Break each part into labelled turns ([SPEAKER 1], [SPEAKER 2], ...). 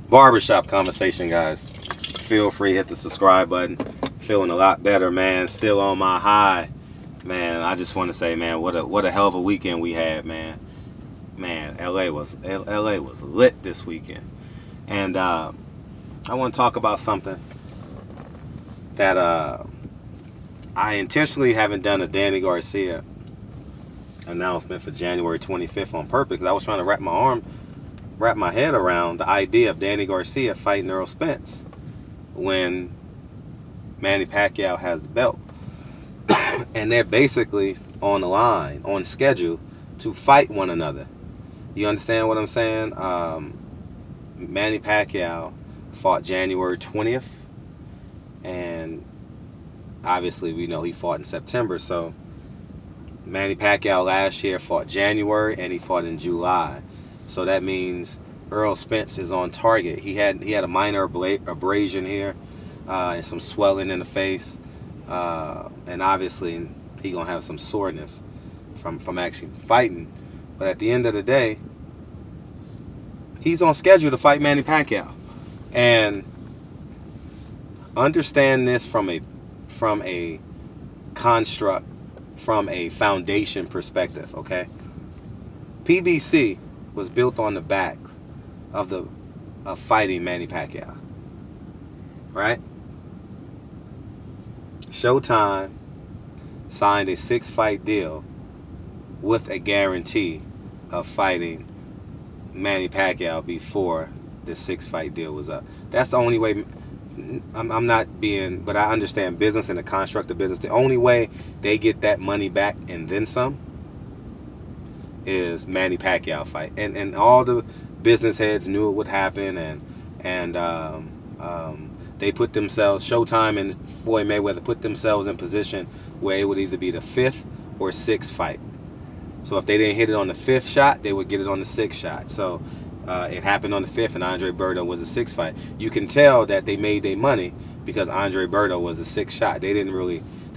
[SPEAKER 1] Barbershop conversation, guys. Feel free, hit the subscribe button. Feeling a lot better, man. Still on my high, man. I just want to say, man, what a hell of a weekend we had, man. Man, LA was lit this weekend, and I want to talk about something that I intentionally haven't done a Danny Garcia announcement for January 25th on purpose, because I was trying to wrap my head around the idea of Danny Garcia fighting Errol Spence when Manny Pacquiao has the belt. And they're basically on the line, on schedule to fight one another. You understand what I'm saying? Manny Pacquiao fought January 20th, and obviously we know he fought in September. So Manny Pacquiao last year fought January and he fought in July. So that means Errol Spence is on target. He had a minor abrasion here and some swelling in the face, and obviously he gonna have some soreness from actually fighting. But at the end of the day, he's on schedule to fight Manny Pacquiao. And understand this from a construct, from a foundation perspective, okay? PBC was built on the backs of fighting Manny Pacquiao, right? Showtime signed a 6-fight deal with a guarantee of fighting Manny Pacquiao before the 6-fight deal was up. That's the only way. I'm not being, but I understand business and the construct of business. The only way they get that money back and then some is Manny Pacquiao fight. And all the business heads knew it would happen, and they put themselves, Showtime and Floyd Mayweather put themselves in position where it would either be the 5th or 6th fight. So if they didn't hit it on the 5th shot, they would get it on the 6th shot. So it happened on the 5th, and Andre Berto was the 6th fight. You can tell that they made their money because Andre Berto was the 6th shot. They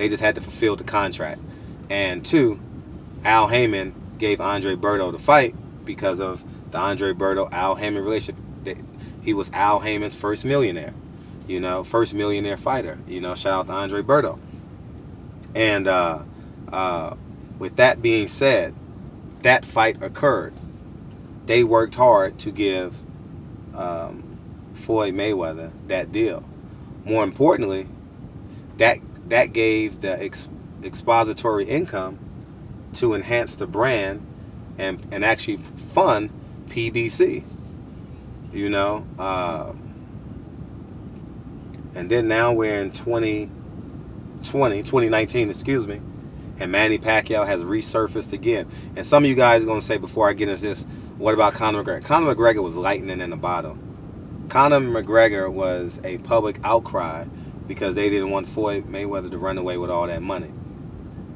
[SPEAKER 1] just had to fulfill the contract. And 2, Al Heyman gave Andre Berto the fight because of the Andre Berto-Al Heyman relationship. He was Al Heyman's first millionaire, first millionaire fighter. Shout out to Andre Berto. And with that being said, that fight occurred. They worked hard to give Floyd Mayweather that deal. More importantly, that gave the expository income to enhance the brand and actually fund PBC. And then now we're in 2019, excuse me, and Manny Pacquiao has resurfaced again. And some of you guys are going to say, before I get into this, what about Conor McGregor? Conor McGregor was lightning in a bottle. Conor McGregor was a public outcry because they didn't want Floyd Mayweather to run away with all that money.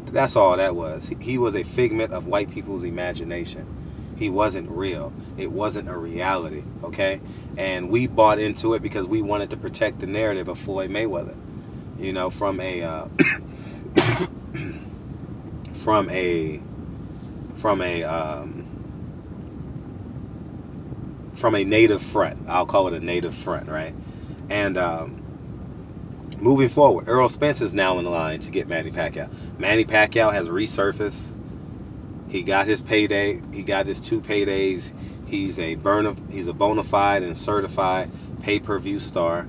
[SPEAKER 1] That's all that was. He was a figment of white people's imagination. He wasn't real. It wasn't a reality, okay? And we bought into it because we wanted to protect the narrative of Floyd Mayweather, from a native front. I'll call it a native front, right? And moving forward, Errol Spence is now in the line to get Manny Pacquiao. Manny Pacquiao has resurfaced. He got his payday. He got his 2 paydays. He's a bona fide and certified pay-per-view star.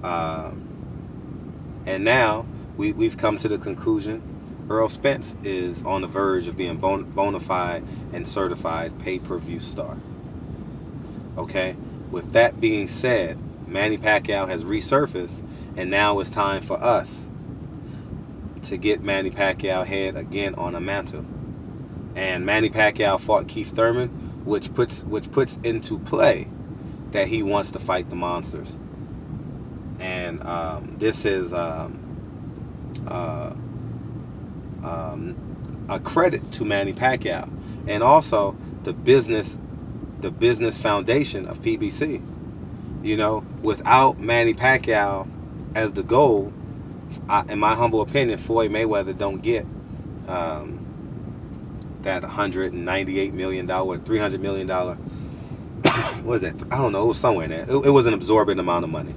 [SPEAKER 1] And now we've come to the conclusion Errol Spence is on the verge of being bona fide and certified pay-per-view star. Okay? With that being said, Manny Pacquiao has resurfaced, and now it's time for us to get Manny Pacquiao head again on a mantle. And Manny Pacquiao fought Keith Thurman, which puts into play that he wants to fight the monsters. And this is a credit to Manny Pacquiao, and also the business foundation of PBC. Without Manny Pacquiao as the goal, in my humble opinion, Floyd Mayweather don't get that $198 million, $300 million what is that? I don't know. It was somewhere in there. It was an absorbent amount of money,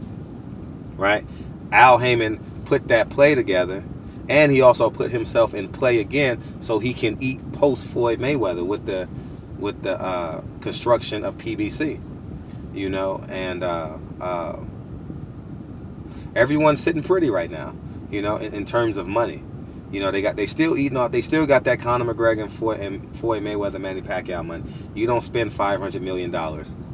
[SPEAKER 1] right? Al Heyman put that play together, and he also put himself in play again so he can eat post Floyd Mayweather with the construction of PBC, you know, and everyone's sitting pretty right now, you know, in terms of money. You know, they still eating off. They still got that Conor McGregor and Floyd Mayweather, Manny Pacquiao money. You don't spend $500 million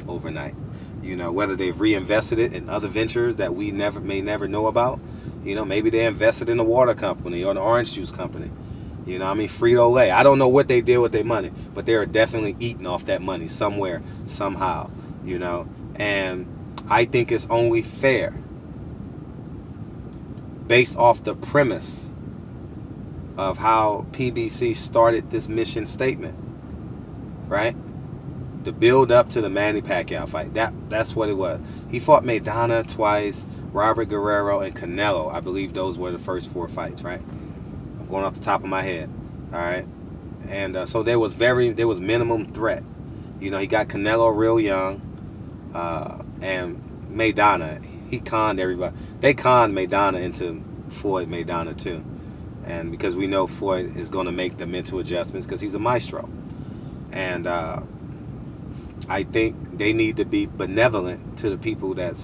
[SPEAKER 1] overnight. You know, whether they've reinvested it in other ventures that we may never know about. You know, maybe they invested in a water company or an orange juice company. You know, I mean, Frito-Lay. I don't know what they did with their money, but they are definitely eating off that money somewhere, somehow. You know, and I think it's only fair, based off the premise of how PBC started this mission statement, right? The build up to the Manny Pacquiao fight. That's what it was. He fought Maidana twice, Robert Guerrero, and Canelo. I believe those were the first 4 fights, right? I'm going off the top of my head. All right. And so there was minimum threat. You know, he got Canelo real young. And Maidana, he conned everybody. They conned Maidana into Floyd Maidana too. And because we know Floyd is going to make the mental adjustments because he's a maestro. And I think they need to be benevolent to the people that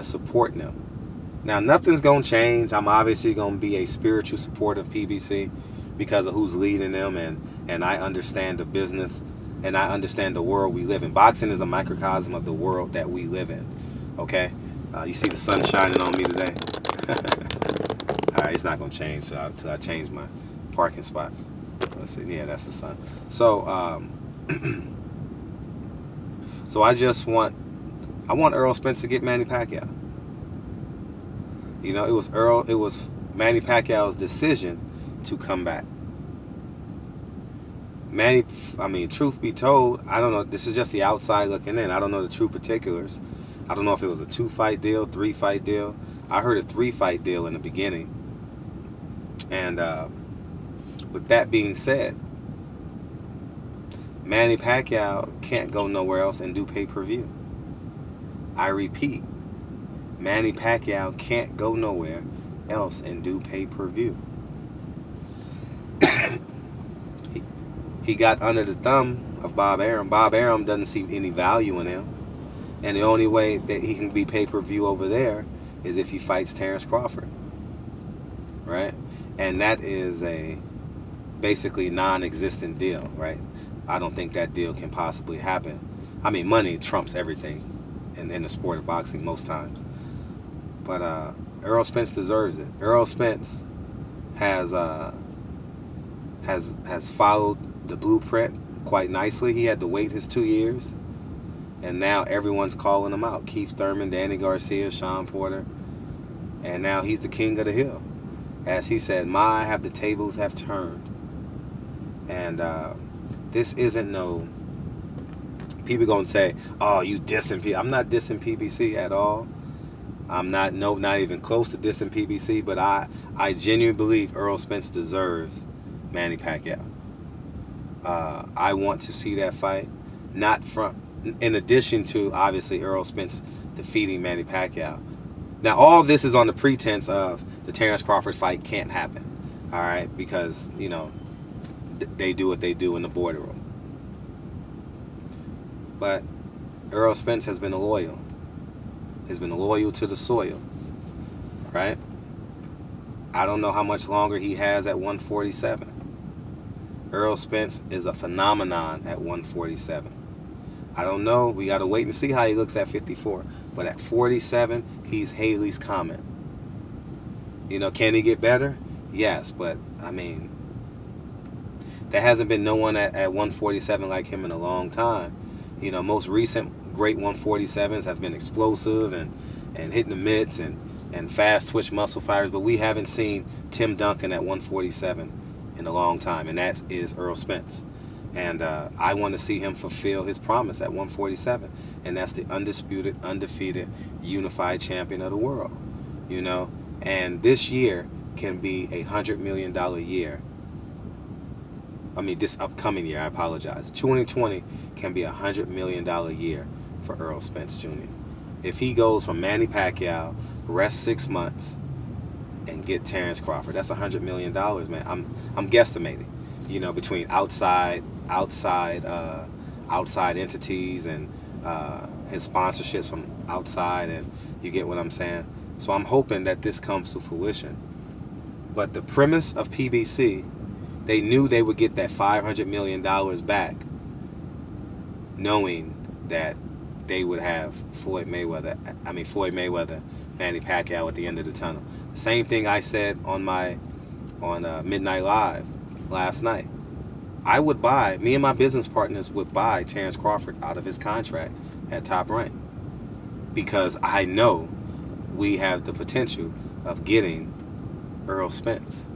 [SPEAKER 1] support them. Now, nothing's going to change. I'm obviously going to be a spiritual supporter of PBC because of who's leading them. And I understand the business and I understand the world we live in. Boxing is a microcosm of the world that we live in. Okay? You see the sun shining on me today? All right, it's not going to change until I change my parking spot. Let's see. Yeah, that's the sun. So, so I want Errol Spence to get Manny Pacquiao. You know, it was Manny Pacquiao's decision to come back. Truth be told, I don't know. This is just the outside looking in. I don't know the true particulars. I don't know if it was a 2-fight deal, 3-fight deal. I heard a 3-fight deal in the beginning. And with that being said, Manny Pacquiao can't go nowhere else and do pay-per-view. I repeat, Manny Pacquiao can't go nowhere else and do pay-per-view. He got under the thumb of Bob Arum. Bob Arum doesn't see any value in him. And the only way that he can be pay-per-view over there is if he fights Terrence Crawford. Right? And that is a basically non-existent deal, right? I don't think that deal can possibly happen. I mean, money trumps everything in the sport of boxing most times. But Errol Spence deserves it. Errol Spence has followed the blueprint quite nicely. He had to wait his 2 years, and now everyone's calling him out. Keith Thurman, Danny Garcia, Sean Porter, and now he's the king of the hill. As he said, the tables have turned. And this isn't no... People going to say, oh, you dissing PBC. I'm not dissing PBC at all. I'm not even close to dissing PBC, but I genuinely believe Errol Spence deserves Manny Pacquiao. I want to see that fight. In addition to, obviously, Errol Spence defeating Manny Pacquiao. Now, all this is on the pretense of the Terrence Crawford fight can't happen. All right? Because, you know, they do what they do in the boardroom. But Errol Spence has been loyal. Has been loyal to the soil. Right? I don't know how much longer he has at 147. Errol Spence is a phenomenon at 147. I don't know. We got to wait and see how he looks at 54. But at 47, he's Haley's Comet. You know, can he get better? Yes, but, I mean, there hasn't been no one at 147 like him in a long time. You know, most recent great 147s have been explosive and hitting the mitts and fast twitch muscle fibers, but we haven't seen Tim Duncan at 147 in a long time, and that is Errol Spence. And I want to see him fulfill his promise at 147, and that's the undisputed, undefeated, unified champion of the world. You know, and this year can be $100 million year this upcoming year, I apologize. 2020 can be $100 million year for Errol Spence Jr. If he goes from Manny Pacquiao, rest 6 months, and get Terrence Crawford, that's $100 million, man. I'm guesstimating, between outside entities and his sponsorships from outside, and you get what I'm saying. So I'm hoping that this comes to fruition. But the premise of PBC, they knew they would get that $500 million back, knowing that they would have Floyd Mayweather, Manny Pacquiao at the end of the tunnel. The same thing I said on Midnight Live last night. Me and my business partners would buy Terrence Crawford out of his contract at Top Rank, because I know we have the potential of getting Errol Spence.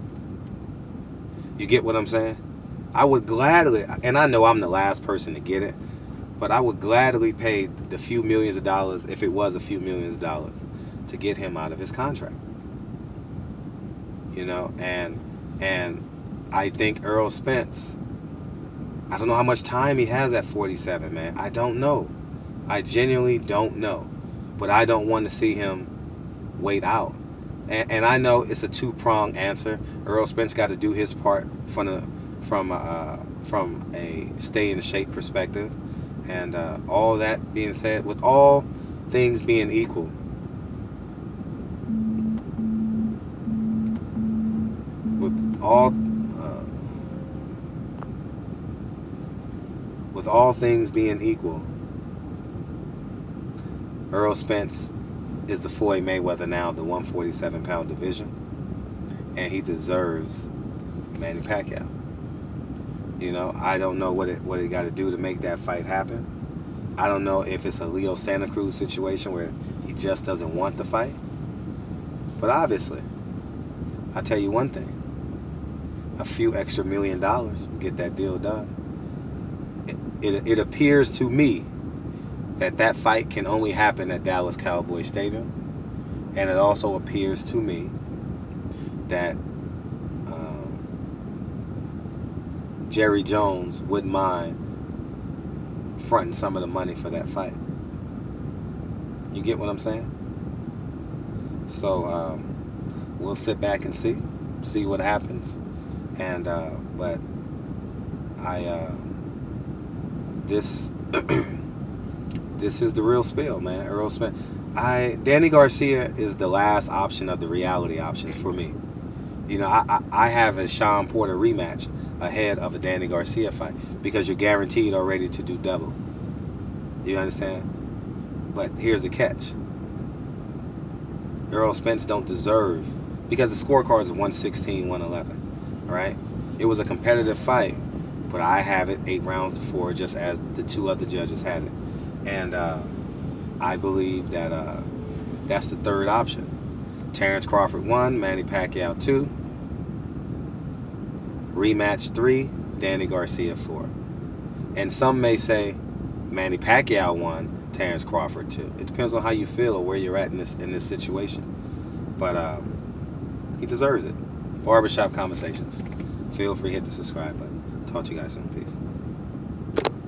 [SPEAKER 1] You get what I'm saying? I would gladly, and I know I'm the last person to get it, but I would gladly pay the few millions of dollars, if it was a few millions of dollars, to get him out of his contract. And I think Errol Spence, I don't know how much time he has at 47, man. I don't know. I genuinely don't know. But I don't want to see him wait out. And I know it's a two-pronged answer. Errol Spence got to do his part from a stay in shape perspective. And all that being said, with all things being equal, with all things being equal, Errol Spence is the Floyd Mayweather now of the 147-pound division, and he deserves Manny Pacquiao. I don't know what he got to do to make that fight happen. I don't know if it's a Leo Santa Cruz situation where he just doesn't want the fight. But obviously, I'll tell you one thing. A few extra $1 million will get that deal done. It appears to me that fight can only happen at Dallas Cowboys Stadium. And it also appears to me that Jerry Jones wouldn't mind fronting some of the money for that fight. You get what I'm saying? So we'll sit back and see what happens. And but this is the real spill, man. Errol Spence. Danny Garcia is the last option of the reality options for me. I have a Sean Porter rematch ahead of a Danny Garcia fight, because you're guaranteed already to do double. You understand? But here's the catch. Errol Spence don't deserve, because the scorecard is 116-111, right? It was a competitive fight, but I have it 8 rounds to 4, just as the 2 other judges had it. And I believe that that's the third option. Terrence Crawford 1, Manny Pacquiao 2. Rematch 3, Danny Garcia 4. And some may say Manny Pacquiao 1, Terrence Crawford 2. It depends on how you feel or where you're at in this situation. But he deserves it. Barbershop Conversations. Feel free to hit the subscribe button. Talk to you guys soon. Peace.